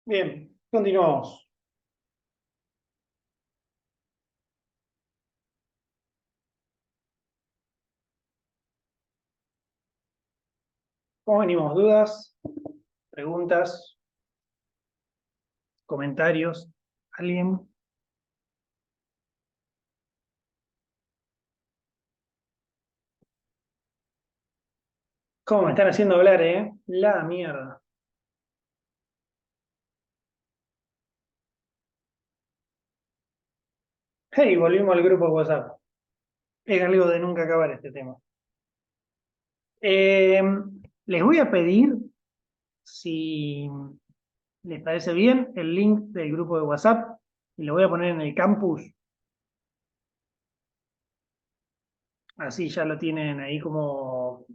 Bien, continuamos. ¿Cómo venimos? ¿Dudas? ¿Preguntas? ¿Comentarios? ¿Alguien? ¿Cómo me están haciendo hablar, La mierda. Hey, volvimos al grupo de WhatsApp. Es algo de nunca acabar este tema. Eh, Les voy a pedir, si les parece bien, el link del grupo de WhatsApp y lo voy a poner en el campus. Así ya lo tienen ahí como...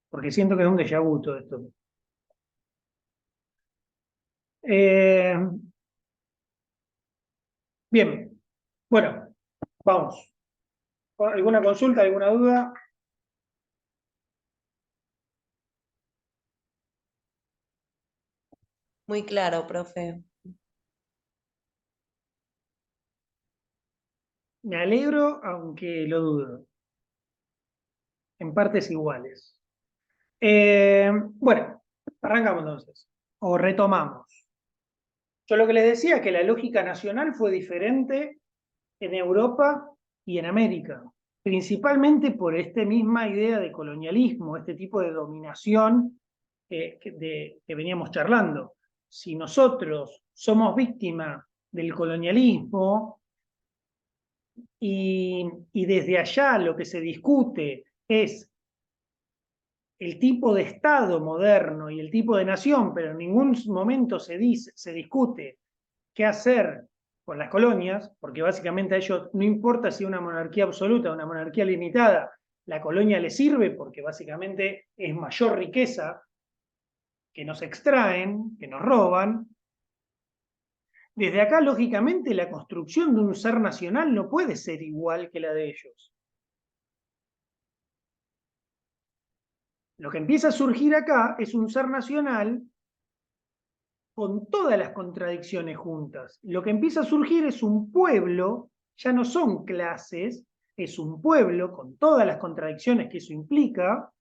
Porque siento que es un déjà vu todo esto. Eh, Bien, bueno, vamos. ¿Alguna consulta, alguna duda? Muy claro, profe. Me alegro, aunque lo dudo, en partes iguales. Bueno, arrancamos entonces, o retomamos. Yo lo que les decía es que la lógica nacional fue diferente en Europa y en América, principalmente por esta misma idea de colonialismo, este tipo de dominación que veníamos charlando. Si nosotros somos víctimas del colonialismo y desde allá lo que se discute es el tipo de Estado moderno y el tipo de nación, pero en ningún momento se discute qué hacer con las colonias, porque básicamente a ellos no importa si es una monarquía absoluta o una monarquía limitada, la colonia les sirve porque básicamente es mayor riqueza que nos extraen, que nos roban. Desde acá, lógicamente, la construcción de un ser nacional no puede ser igual que la de ellos. Lo que empieza a surgir acá es un ser nacional con todas las contradicciones juntas. Lo que empieza a surgir es un pueblo, ya no son clases, es un pueblo con todas las contradicciones que eso implica,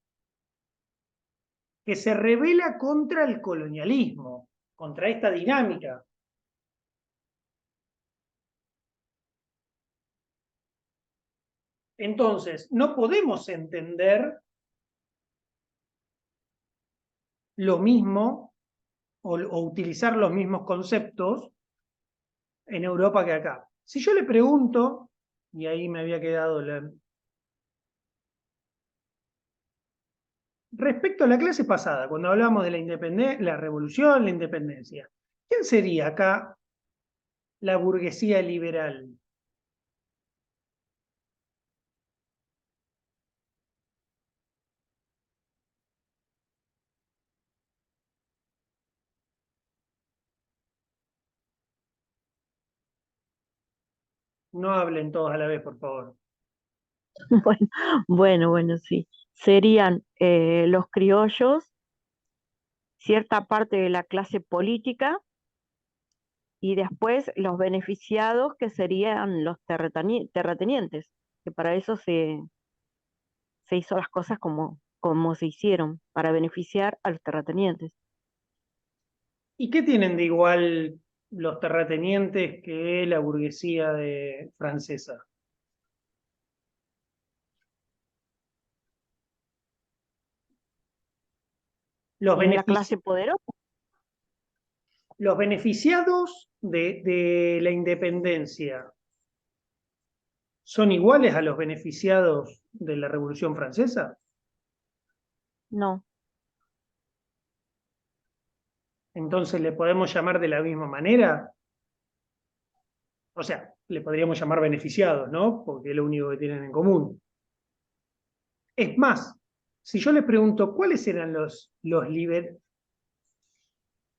que se revela contra el colonialismo, contra esta dinámica. Entonces, no podemos entender lo mismo o utilizar los mismos conceptos en Europa que acá. Si yo le pregunto, y ahí me había quedado respecto a la clase pasada, cuando hablamos de la independencia, la revolución, la independencia, ¿quién sería acá la burguesía liberal? No hablen todos a la vez, por favor. Bueno, bueno, sí. Serían los criollos, cierta parte de la clase política y después los beneficiados que serían los terratenientes, que para eso se hizo las cosas como se hicieron, para beneficiar a los terratenientes. ¿Y qué tienen de igual los terratenientes que la burguesía francesa? Los, Y la benefici- clase poderosa, los beneficiados de la independencia son iguales a los beneficiados de la Revolución Francesa. no, Entonces le podemos llamar de la misma manera. O sea, le podríamos llamar beneficiados, ¿no? Porque es lo único que tienen en común. Es más, si yo les pregunto cuáles eran los liberales,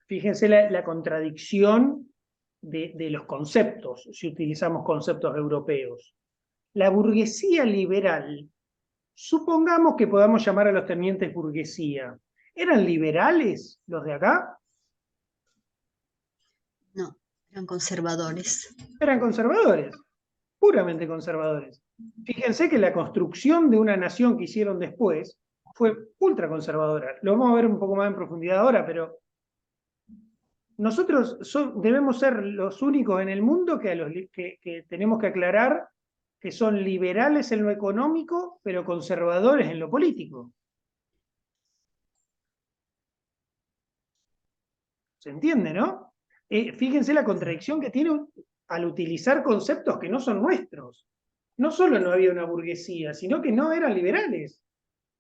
fíjense la contradicción de los conceptos, si utilizamos conceptos europeos. La burguesía liberal, supongamos que podamos llamar a los tenientes burguesía. ¿Eran liberales los de acá? No, eran conservadores. Eran conservadores, puramente conservadores. Fíjense que la construcción de una nación que hicieron después fue ultraconservadora. Lo vamos a ver un poco más en profundidad ahora, pero nosotros debemos ser los únicos en el mundo que tenemos que aclarar que son liberales en lo económico, pero conservadores en lo político. ¿Se entiende, no? Fíjense la contradicción que tiene al utilizar conceptos que no son nuestros. No solo no había una burguesía, sino que no eran liberales,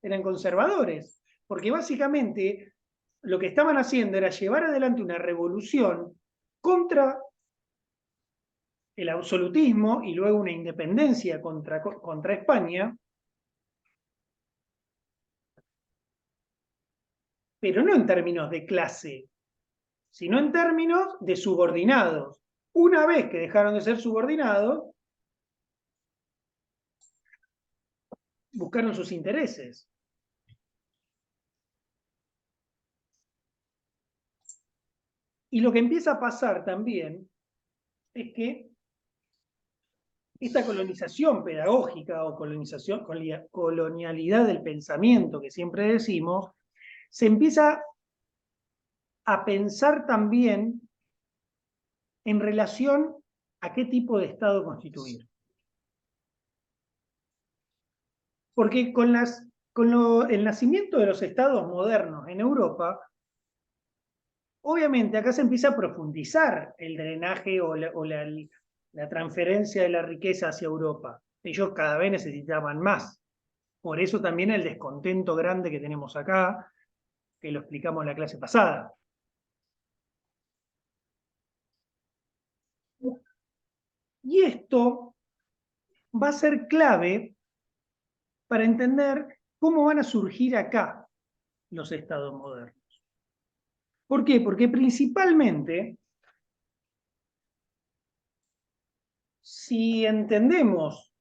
eran conservadores. Porque básicamente lo que estaban haciendo era llevar adelante una revolución contra el absolutismo y luego una independencia contra España, pero no en términos de clase, sino en términos de subordinados. Una vez que dejaron de ser subordinados, buscaron sus intereses. Y lo que empieza a pasar también es que esta colonización pedagógica o colonialidad del pensamiento que siempre decimos, se empieza a pensar también en relación a qué tipo de Estado constituir. Porque el nacimiento de los estados modernos en Europa, obviamente acá se empieza a profundizar el drenaje o la transferencia de la riqueza hacia Europa. Ellos cada vez necesitaban más. Por eso también el descontento grande que tenemos acá, que lo explicamos en la clase pasada. Y esto va a ser clave para entender cómo van a surgir acá los estados modernos. ¿Por qué? Porque principalmente, si entendemos,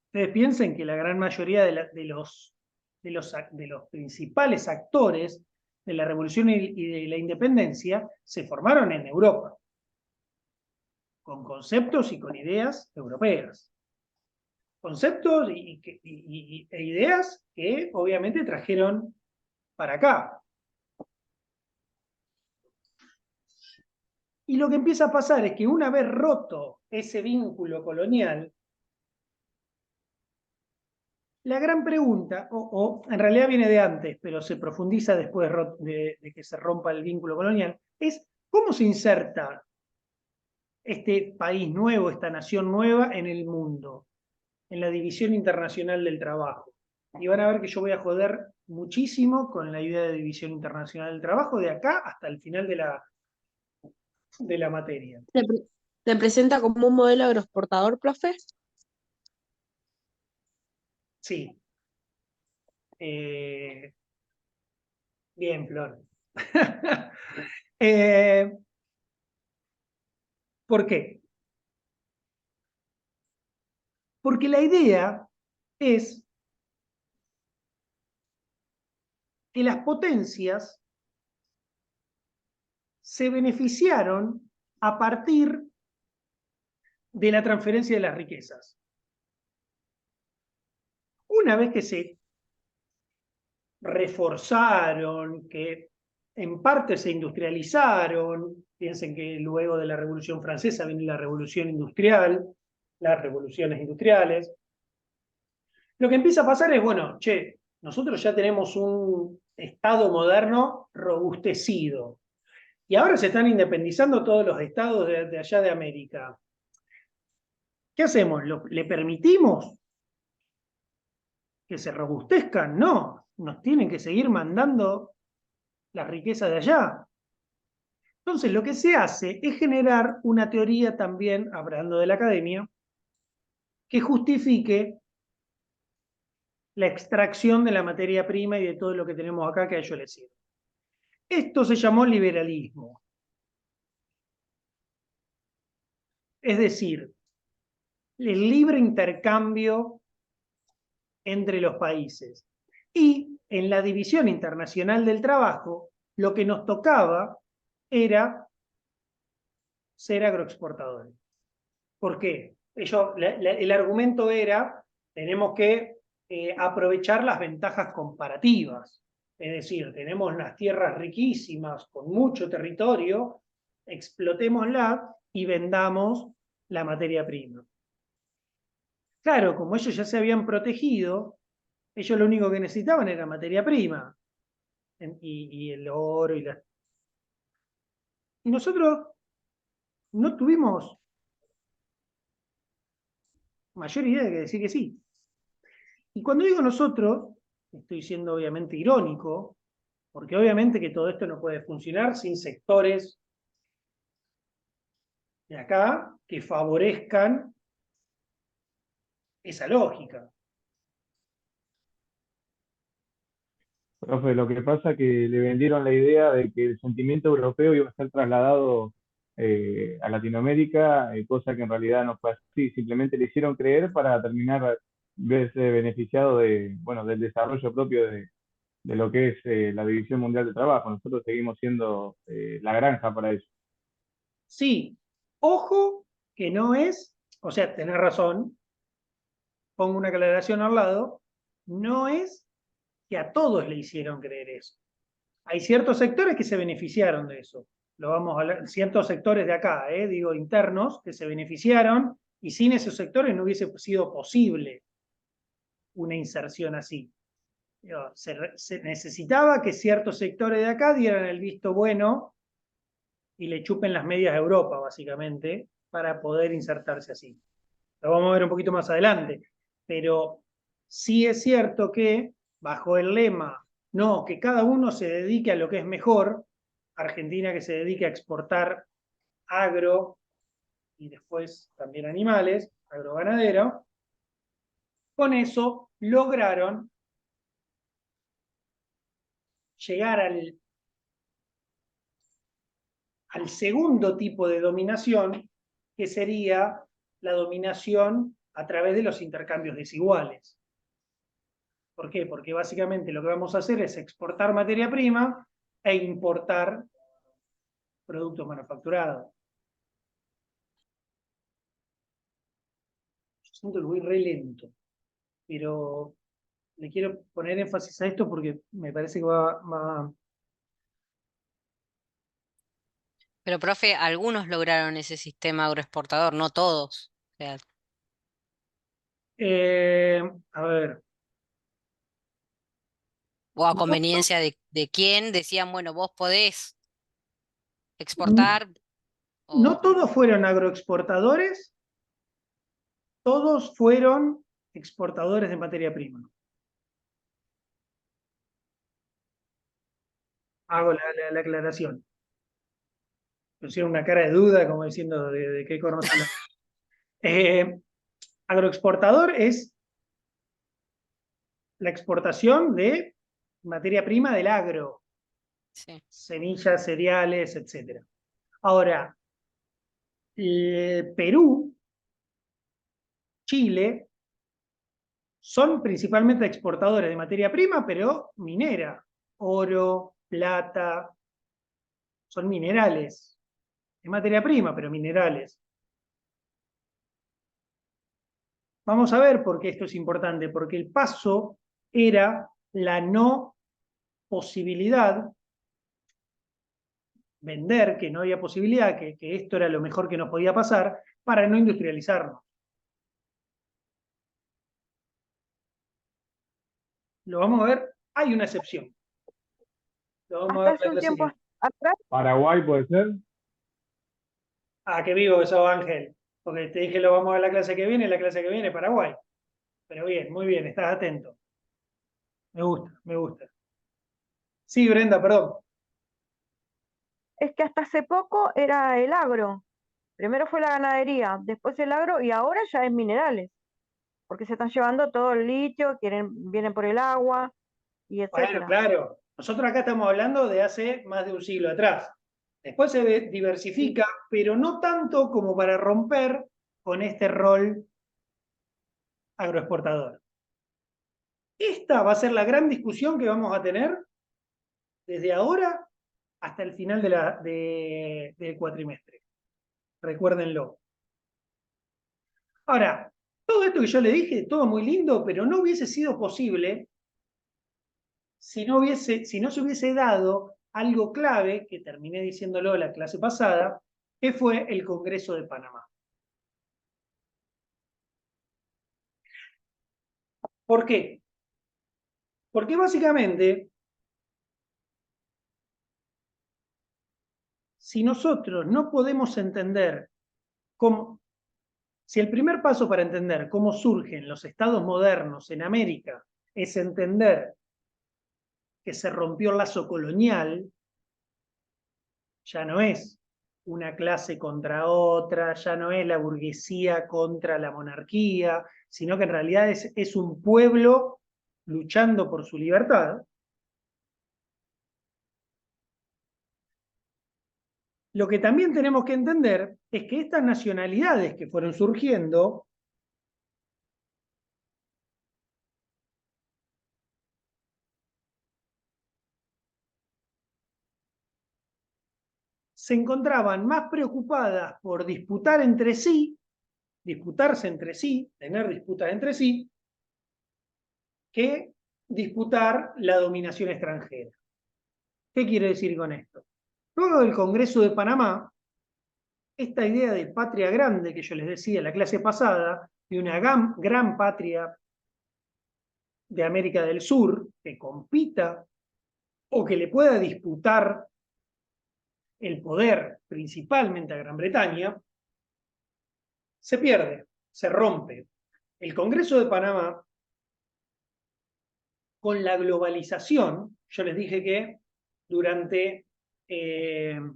ustedes piensen que la gran mayoría de los principales actores de la revolución y de la independencia se formaron en Europa, con conceptos y con ideas europeas. Conceptos e ideas que obviamente trajeron para acá. Y lo que empieza a pasar es que una vez roto ese vínculo colonial, la gran pregunta, o en realidad viene de antes, pero se profundiza después de que se rompa el vínculo colonial, es cómo se inserta este país nuevo, esta nación nueva en el mundo, en la división internacional del trabajo. Y van a ver que yo voy a joder muchísimo con la idea de división internacional del trabajo de acá hasta el final de la materia. ¿Te presenta como un modelo agroexportador, profe? Sí. Bien, Flor. ¿Por qué? Porque la idea es que las potencias se beneficiaron a partir de la transferencia de las riquezas. Una vez que se reforzaron, que en parte se industrializaron, piensen que luego de la Revolución Francesa viene la Revolución Industrial, las revoluciones industriales, lo que empieza a pasar es, bueno, che, nosotros ya tenemos un Estado moderno robustecido, y ahora se están independizando todos los estados de allá de América. ¿Qué hacemos? ¿Le permitimos que se robustezcan? No, nos tienen que seguir mandando la riqueza de allá. Entonces lo que se hace es generar una teoría también, hablando de la academia, que justifique la extracción de la materia prima y de todo lo que tenemos acá que a ellos les sirve. Esto se llamó liberalismo. Es decir, el libre intercambio entre los países. Y en la División Internacional del Trabajo, lo que nos tocaba era ser agroexportadores. ¿Por qué? El argumento era, tenemos que aprovechar las ventajas comparativas. Es decir, tenemos las tierras riquísimas, con mucho territorio, explotémosla y vendamos la materia prima. Claro, como ellos ya se habían protegido, ellos lo único que necesitaban era materia prima, y el oro y la... Y nosotros no tuvimos mayor idea de que decir que sí. Y cuando digo nosotros, estoy siendo obviamente irónico, porque obviamente que todo esto no puede funcionar sin sectores de acá que favorezcan esa lógica. Profe, lo que pasa es que le vendieron la idea de que el sentimiento europeo iba a ser trasladado a Latinoamérica, cosa que en realidad no fue así. Simplemente le hicieron creer para terminar verse beneficiado de, bueno, del desarrollo propio de lo que es la División Mundial de Trabajo. Nosotros seguimos siendo la granja para eso. Sí, ojo que no es, o sea, tenés razón, pongo una aclaración al lado, no es que a todos le hicieron creer eso. Hay ciertos sectores que se beneficiaron de eso. Lo vamos a hablar, ciertos sectores de acá, digo internos, que se beneficiaron, y sin esos sectores no hubiese sido posible una inserción así. Se necesitaba que ciertos sectores de acá dieran el visto bueno y le chupen las medias a Europa, básicamente, para poder insertarse así. Lo vamos a ver un poquito más adelante. Pero sí es cierto que, bajo el lema, no, que cada uno se dedique a lo que es mejor, Argentina que se dedique a exportar agro y después también animales, agroganadero, con eso lograron llegar al segundo tipo de dominación, que sería la dominación a través de los intercambios desiguales. ¿Por qué? Porque básicamente lo que vamos a hacer es exportar materia prima e importar productos manufacturados. Yo siento que voy re lento, pero le quiero poner énfasis a esto porque me parece que va... Pero, profe, algunos lograron ese sistema agroexportador, no todos. O sea, A ver, o a no, conveniencia de quién decían, bueno, vos podés exportar, no o todos fueron agroexportadores, todos fueron exportadores de materia prima. Hago la aclaración. Pusieron una cara de duda, como diciendo de qué corno se habla. Agroexportador es la exportación de materia prima del agro, sí. semillas, cereales, etc. Ahora, Perú, Chile, son principalmente exportadores de materia prima, pero minera, oro, plata, son minerales. Es materia prima, pero minerales. Vamos a ver por qué esto es importante, porque el paso era la no posibilidad, vender que no había posibilidad, que esto era lo mejor que nos podía pasar, para no industrializarnos. Lo vamos a ver, hay una excepción. Lo vamos a Hasta ver hace la un clase que tiempo viene. atrás, Paraguay puede ser. Ah, qué vivo que sos, Ángel. Porque te dije lo vamos a ver la clase que viene Paraguay. Pero bien, muy bien, estás atento. Me gusta, me gusta. Sí, Brenda, perdón. es que hasta hace poco era el agro. Primero fue la ganadería, después el agro y ahora ya es minerales, porque se están llevando todo el litio, vienen por el agua y Bueno, etcétera. claro. Nosotros acá estamos hablando de hace más de un siglo atrás. Después se diversifica, pero no tanto como para romper con este rol agroexportador. Esta va a ser la gran discusión que vamos a tener desde ahora hasta el final del cuatrimestre. Recuérdenlo. Ahora, todo esto que yo le dije, todo muy lindo, pero no hubiese sido posible si no se hubiese dado algo clave, que terminé diciéndolo la clase pasada, que fue el Congreso de Panamá. ¿Por qué? Porque básicamente, si nosotros no podemos entender cómo, si el primer paso para entender cómo surgen los estados modernos en América es entender que se rompió el lazo colonial, ya no es una clase contra otra, ya no es la burguesía contra la monarquía, sino que en realidad es un pueblo luchando por su libertad. Lo que también tenemos que entender es que estas nacionalidades que fueron surgiendo se encontraban más preocupadas por disputarse entre sí, tener disputas entre sí, que disputar la dominación extranjera. ¿Qué quiere decir con esto? Luego del Congreso de Panamá, esta idea de patria grande que yo les decía en la clase pasada, de una gran patria de América del Sur que compita o que le pueda disputar el poder principalmente a Gran Bretaña, se pierde, se rompe. El Congreso de Panamá, con la globalización, yo les dije que durante el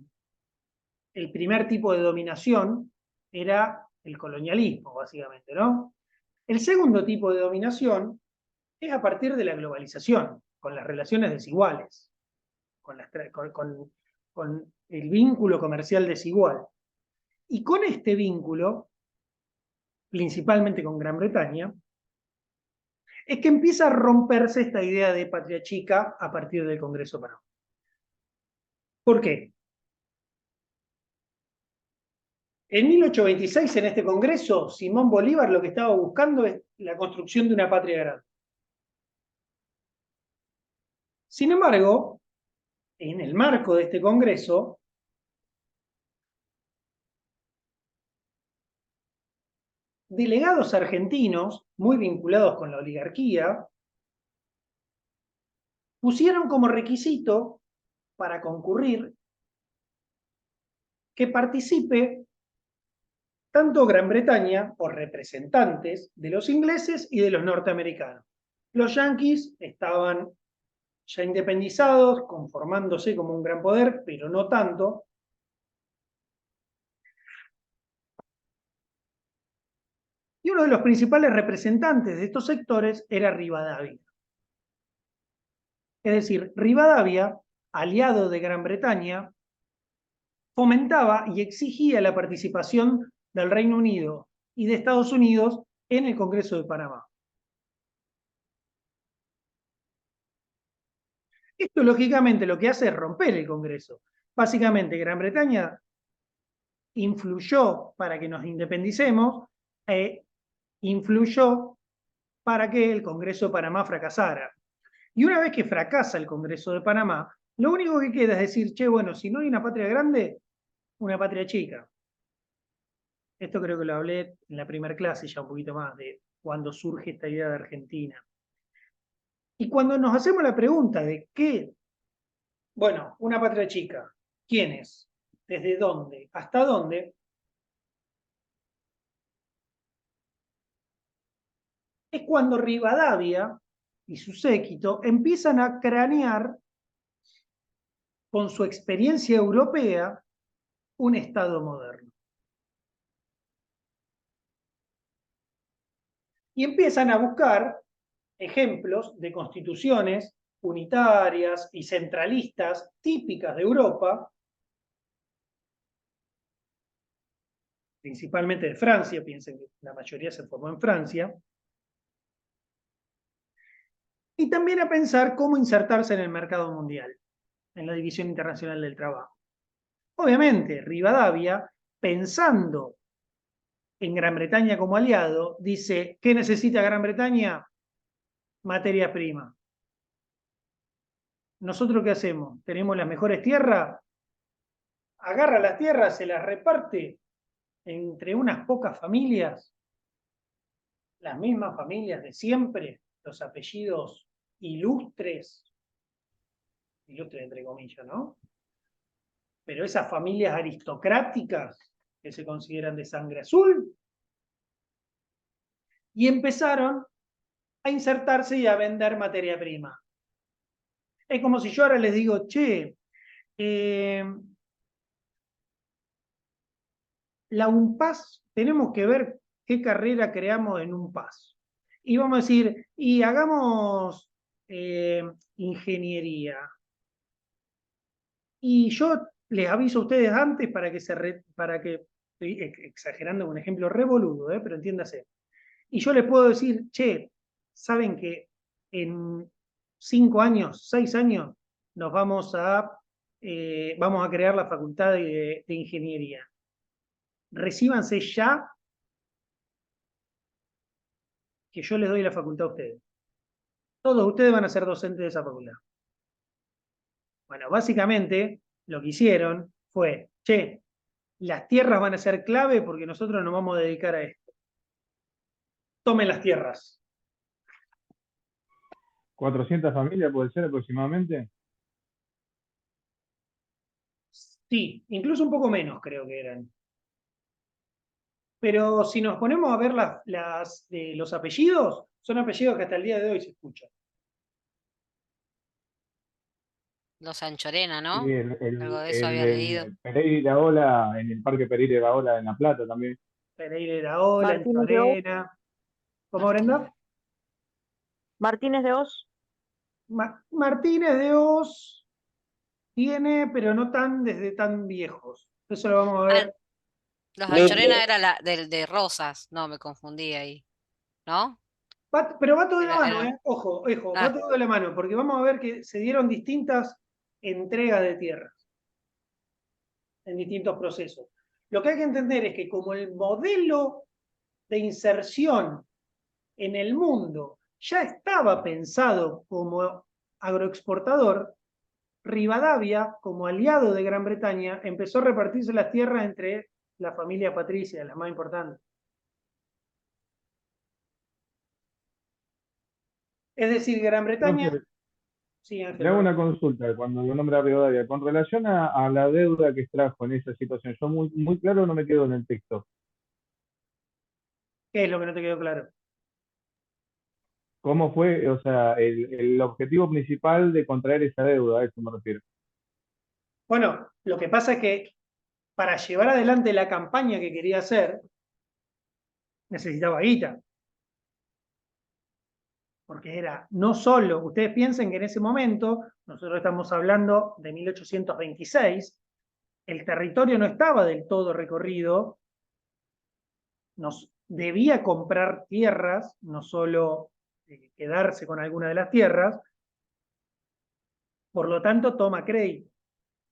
primer tipo de dominación era el colonialismo, básicamente, ¿no? El segundo tipo de dominación es a partir de la globalización, con las relaciones desiguales, con el vínculo comercial desigual. Y con este vínculo, principalmente con Gran Bretaña, es que empieza a romperse esta idea de patria chica a partir del Congreso Panamá. ¿Por qué? En 1826, en este Congreso, Simón Bolívar lo que estaba buscando es la construcción de una patria grande. Sin embargo, en el marco de este Congreso, delegados argentinos, muy vinculados con la oligarquía, pusieron como requisito para concurrir que participe tanto Gran Bretaña, o representantes de los ingleses y de los norteamericanos. Los yanquis estaban ya independizados, conformándose como un gran poder, pero no tanto. Y uno de los principales representantes de estos sectores era Rivadavia. Es decir, Rivadavia, aliado de Gran Bretaña, fomentaba y exigía la participación del Reino Unido y de Estados Unidos en el Congreso de Panamá. Esto lógicamente lo que hace es romper el Congreso. Básicamente Gran Bretaña influyó para que nos independicemos e influyó para que el Congreso de Panamá fracasara. Y una vez que fracasa el Congreso de Panamá, lo único que queda es decir, che, bueno, si no hay una patria grande, una patria chica. Esto creo que lo hablé en la primera clase ya un poquito más, de cuando surge esta idea de Argentina. Y cuando nos hacemos la pregunta de qué, bueno, una patria chica, ¿quién es? ¿Desde dónde? ¿Hasta dónde? Es cuando Rivadavia y su séquito empiezan a cranear con su experiencia europea un Estado moderno. Y empiezan a buscar ejemplos de constituciones unitarias y centralistas típicas de Europa, principalmente de Francia, piensen que la mayoría se formó en Francia, y también a pensar cómo insertarse en el mercado mundial, en la División Internacional del Trabajo. Obviamente, Rivadavia pensando en Gran Bretaña como aliado, dice, ¿qué necesita Gran Bretaña? Materia prima. ¿Nosotros qué hacemos? ¿Tenemos las mejores tierras? Agarra las tierras, se las reparte entre unas pocas familias, las mismas familias de siempre, los apellidos ilustres entre comillas, ¿no? Pero esas familias aristocráticas que se consideran de sangre azul, y empezaron a insertarse y a vender materia prima. Es como si yo ahora les digo, che, la UNPAS, tenemos que ver qué carrera creamos en UNPAS. Y vamos a decir, y hagamos ingeniería. Y yo les aviso a ustedes antes para que estoy exagerando con un ejemplo revoludo, pero entiéndase. Y yo les puedo decir, che, saben que en 5 años, 6 años, nos vamos a crear la facultad de ingeniería. Recíbanse ya, que yo les doy la facultad a ustedes. Todos ustedes van a ser docentes de esa facultad. Bueno, básicamente lo que hicieron fue, che, las tierras van a ser clave porque nosotros nos vamos a dedicar a esto. Tomen las tierras. 400 familias puede ser aproximadamente. Sí, incluso un poco menos creo que eran. Pero si nos ponemos a ver los apellidos, son apellidos que hasta el día de hoy se escuchan. Los Anchorena, Sí, ¿no? Algo de eso había leído. Pereira Iraola, en el Parque Pereira Iraola en La Plata también. Pereira Iraola, Martínez de Oz. Anchorena. ¿Cómo, Brenda? Martínez de Oz. Martínez de Oz tiene, pero no desde tan viejos. Eso lo vamos a Ah, ver. los Anchorena era de Rosas, no, me confundí ahí, ¿no? Pero va todo de la mano, Era... Ojo, va Ah, todo de la mano, porque vamos a ver que se dieron distintas entregas de tierras en distintos procesos. Lo que hay que entender es que como el modelo de inserción en el mundo ya estaba pensado como agroexportador, Rivadavia, como aliado de Gran Bretaña, empezó a repartirse las tierras entre la familia patricia, las más importantes. Es decir, Gran Bretaña... Profe, Sí, Ángel, le hago perdón. una consulta cuando lo nombra Rivadavia. Con relación a la deuda que extrajo en esa situación, yo muy claro no me quedo en el texto. ¿Qué es lo que no te quedó claro? ¿Cómo fue, o sea, el objetivo principal de contraer esa deuda? A eso me refiero. Bueno, lo que pasa es que para llevar adelante la campaña que quería hacer, necesitaba guita. Porque era no solo, ustedes piensen que en ese momento, nosotros estamos hablando de 1826, el territorio no estaba del todo recorrido, nos debía comprar tierras, no solo quedarse con alguna de las tierras, por lo tanto toma crédito.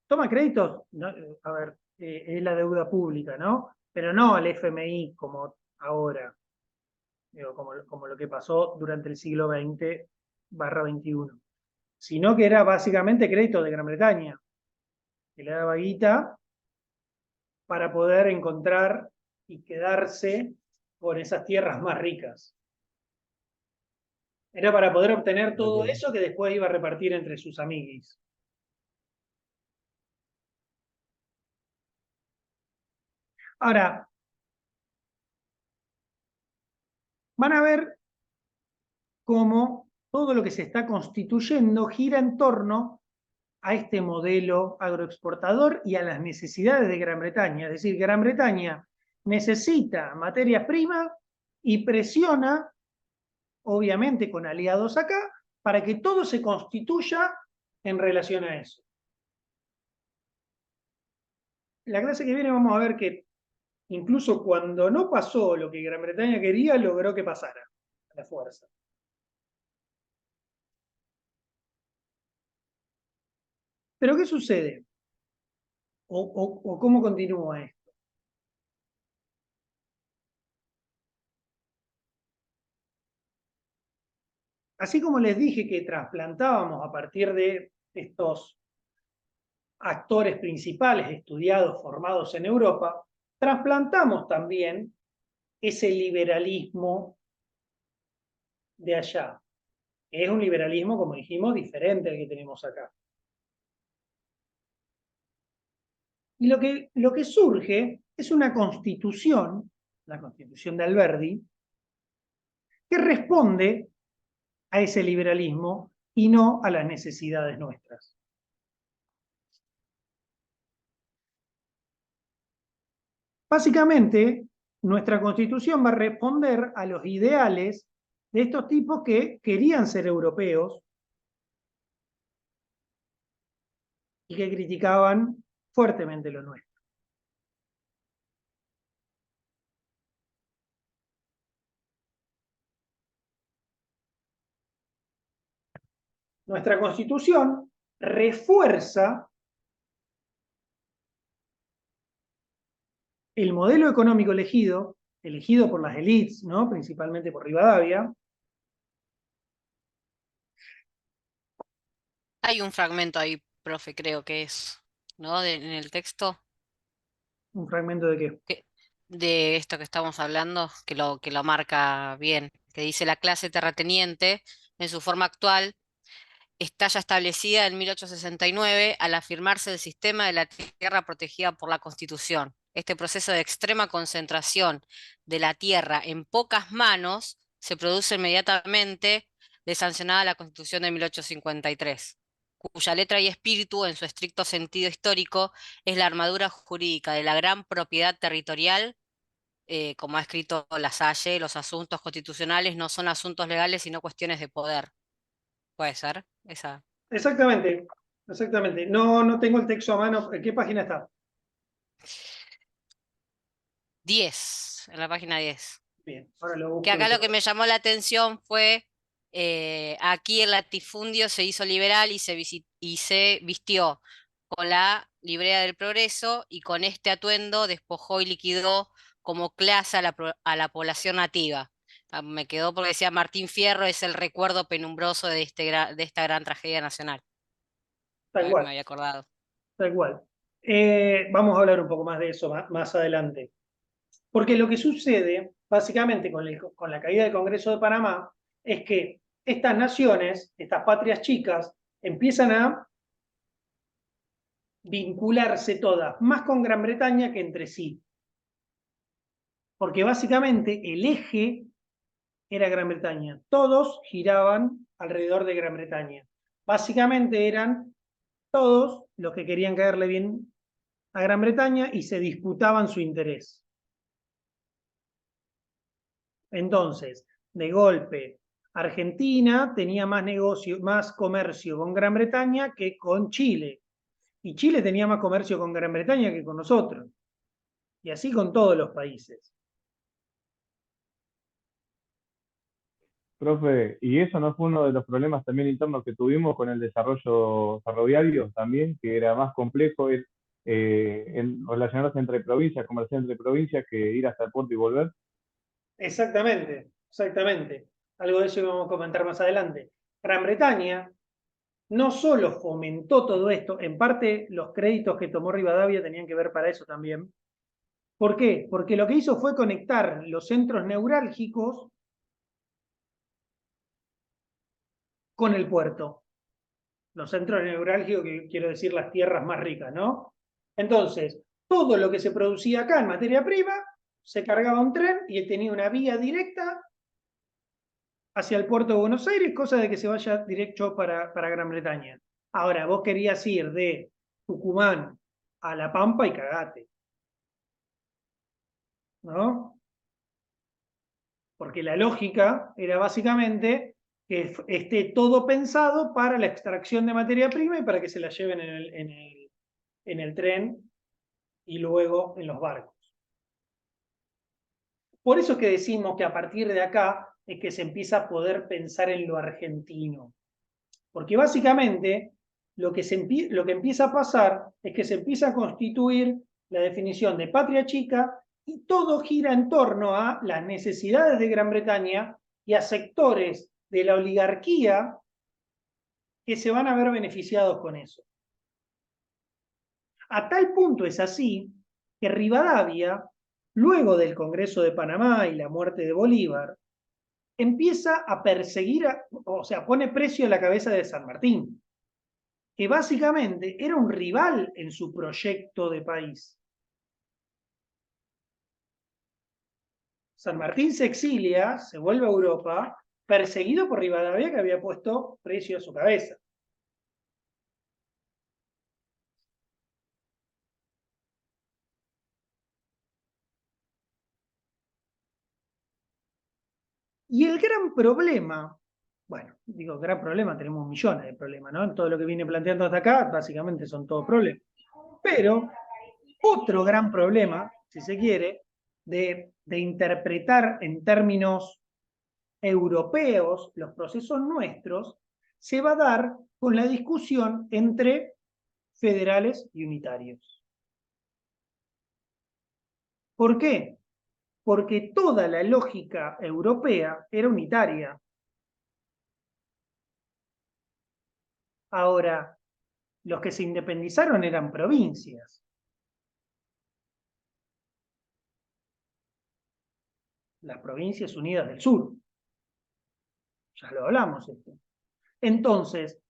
Toma créditos, no, a ver, es la deuda pública, ¿no? Pero no al FMI como ahora, digo, como lo que pasó durante el siglo XX/XXI, sino que era básicamente crédito de Gran Bretaña, que le daba guita para poder encontrar y quedarse con esas tierras más ricas. Era para poder obtener todo eso que después iba a repartir entre sus amiguis. Ahora, van a ver cómo todo lo que se está constituyendo gira en torno a este modelo agroexportador y a las necesidades de Gran Bretaña. Es decir, Gran Bretaña necesita materias primas y presiona, obviamente con aliados acá, para que todo se constituya en relación a eso. La clase que viene vamos a ver que incluso cuando no pasó lo que Gran Bretaña quería, logró que pasara a la fuerza. Pero ¿qué sucede? ¿O cómo continúa esto? así como les dije que trasplantábamos a partir de estos actores principales estudiados, formados en Europa, trasplantamos también ese liberalismo de allá. Es un liberalismo, como dijimos, diferente al que tenemos acá. Y lo que surge es una constitución, la constitución de Alberdi, que responde a ese liberalismo y no a las necesidades nuestras. Básicamente, nuestra constitución va a responder a los ideales de estos tipos que querían ser europeos y que criticaban fuertemente lo nuestro. Nuestra Constitución refuerza el modelo económico elegido por las élites, ¿no? Principalmente por Rivadavia. Hay un fragmento ahí, profe, creo que es, ¿no? En el texto ¿Un fragmento de qué? de esto que estamos hablando, que lo marca bien, que dice la clase terrateniente en su forma actual está ya establecida en 1869 al afirmarse el sistema de la tierra protegida por la Constitución. Este proceso de extrema concentración de la tierra en pocas manos se produce inmediatamente de sancionada la Constitución de 1853, cuya letra y espíritu, en su estricto sentido histórico, es la armadura jurídica de la gran propiedad territorial. Como ha escrito Lasalle, los asuntos constitucionales no son asuntos legales, sino cuestiones de poder. ¿Puede ser? Esa. Exactamente, exactamente. No tengo el texto a mano. ¿En qué página está? 10, en la página 10. Bien, ahora lo busco. Que acá lo que me llamó la atención fue, aquí el latifundio se hizo liberal y se vistió con la librea del progreso y con este atuendo despojó y liquidó como clase a la población nativa. Me quedó porque decía Martín Fierro es el recuerdo penumbroso de esta gran tragedia nacional. Tal A ver, me cual, había acordado. tal cual. Vamos a hablar un poco más de eso más adelante. Porque lo que sucede, básicamente, con la caída del Congreso de Panamá, es que estas naciones, estas patrias chicas, empiezan a vincularse todas, más con Gran Bretaña que entre sí. Porque básicamente el eje era Gran Bretaña. Todos giraban alrededor de Gran Bretaña. Básicamente eran todos los que querían caerle bien a Gran Bretaña y se disputaban su interés. Entonces, de golpe, Argentina tenía más negocio, más comercio con Gran Bretaña que con Chile. Y Chile tenía más comercio con Gran Bretaña que con nosotros. Y así con todos los países. Profe, ¿y eso no fue uno de los problemas también internos que tuvimos con el desarrollo ferroviario también, que era más complejo relacionarse entre provincias, comerciar entre provincias, que ir hasta el puerto y volver? Exactamente, exactamente. Algo de eso vamos a comentar más adelante. Gran Bretaña no solo fomentó todo esto, en parte los créditos que tomó Rivadavia tenían que ver para eso también. ¿Por qué? Porque lo que hizo fue conectar los centros neurálgicos con el puerto. Los centros neurálgicos, que quiero decir las tierras más ricas, ¿no? Entonces, todo lo que se producía acá en materia prima se cargaba un tren y tenía una vía directa hacia el puerto de Buenos Aires, cosa de que se vaya directo para Gran Bretaña. Ahora, vos querías ir de Tucumán a La Pampa y cagate, ¿no? Porque la lógica era básicamente que esté todo pensado para la extracción de materia prima y para que se la lleven en el tren y luego en los barcos. Por eso es que decimos que a partir de acá es que se empieza a poder pensar en lo argentino. Porque básicamente lo que empieza a pasar es que se empieza a constituir la definición de patria chica y todo gira en torno a las necesidades de Gran Bretaña y a sectores de la oligarquía que se van a ver beneficiados con eso. A tal punto es así que Rivadavia, luego del Congreso de Panamá y la muerte de Bolívar, empieza a perseguir, o sea, pone precio a la cabeza de San Martín, que básicamente era un rival en su proyecto de país. San Martín se exilia, se vuelve a Europa, perseguido por Rivadavia, que había puesto precio a su cabeza. Y el gran problema, bueno, digo gran problema, tenemos millones de problemas, ¿no? Todo lo que viene planteando hasta acá, básicamente son todos problemas. Pero otro gran problema, si se quiere, de interpretar en términos europeos los procesos nuestros, se va a dar con la discusión entre federales y unitarios. ¿Por qué? Porque toda la lógica europea era unitaria. Ahora, los que se independizaron eran provincias. Las provincias unidas del sur. Ya lo hablamos esto. Entonces,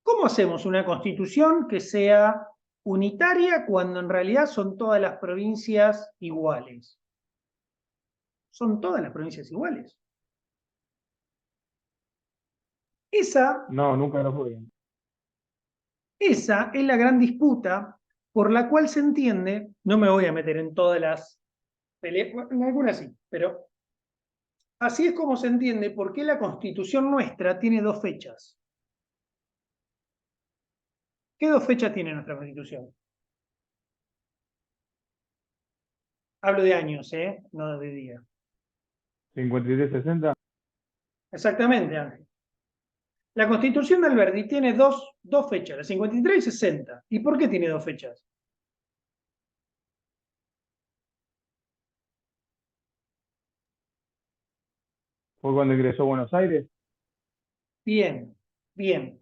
¿cómo hacemos una constitución que sea unitaria cuando en realidad son todas las provincias iguales? Son todas las provincias iguales. No, nunca lo fue. Esa es la gran disputa por la cual se entiende, no me voy a meter en todas las peleas, en algunas sí, pero así es como se entiende por qué la Constitución nuestra tiene dos fechas. ¿Qué dos fechas tiene nuestra Constitución? Hablo de años, no de días. 53-60. Exactamente, Ángel. La Constitución de Alberdi tiene dos fechas, la 53 y 60. ¿Y por qué tiene dos fechas? Fue cuando ingresó a Buenos Aires. Bien, bien.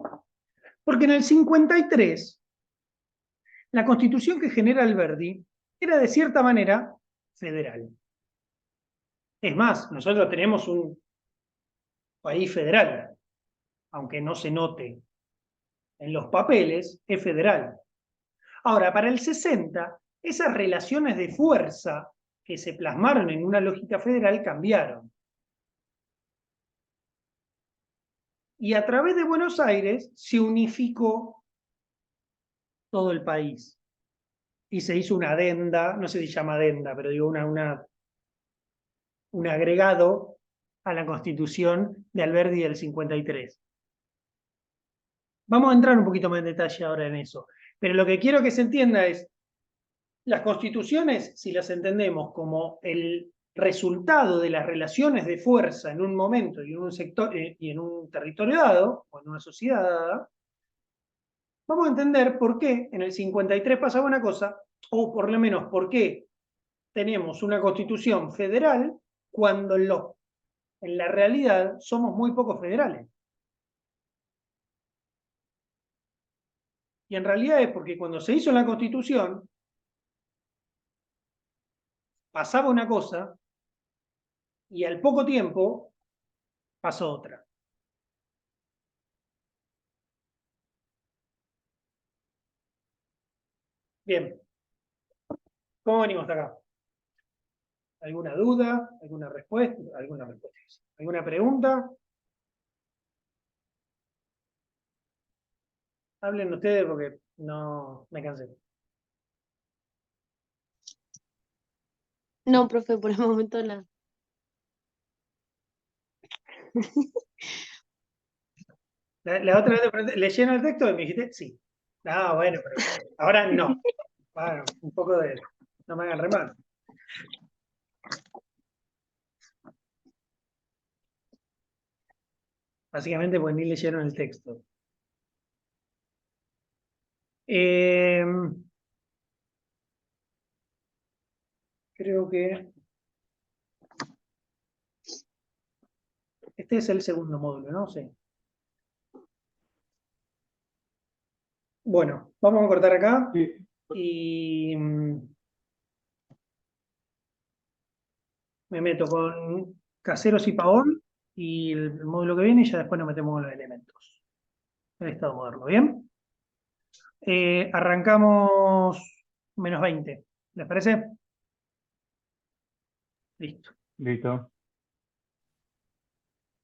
Porque en el 53, la Constitución que genera Alberdi era de cierta manera federal. Es más, nosotros tenemos un país federal, aunque no se note en los papeles, es federal. Ahora, para el 60, esas relaciones de fuerza que se plasmaron en una lógica federal cambiaron. Y a través de Buenos Aires se unificó todo el país. Y se hizo una adenda, no sé si se llama adenda, pero digo un agregado a la Constitución de Alberdi del 53. Vamos a entrar un poquito más en detalle ahora en eso. Pero lo que quiero que se entienda es, las constituciones, si las entendemos como el resultado de las relaciones de fuerza en un momento y en un sector y en un territorio dado, o en una sociedad dada, vamos a entender por qué en el 53 pasaba una cosa, o por lo menos por qué tenemos una constitución federal cuando en la realidad somos muy pocos federales. Y en realidad es porque cuando se hizo la constitución, pasaba una cosa y al poco tiempo pasó otra. Bien, ¿cómo venimos hasta acá? ¿Alguna duda? ¿Alguna respuesta? ¿Alguna pregunta? Hablen ustedes porque no me cansé. No, profe, por el momento nada. La otra vez te pregunté, ¿leyeron el texto? Y me dijiste, sí. Ah, bueno, pero ahora no. Bueno, un poco de... No me hagan re mal. Básicamente porque ni leyeron el texto. Creo que... Este es el segundo módulo, ¿no? Sí. Bueno, vamos a cortar acá Sí, y me meto con Caseros y Pavón y el módulo que viene y ya después nos metemos con los elementos. El estado moderno, ¿bien? Arrancamos -20. ¿Les parece? Listo. listo.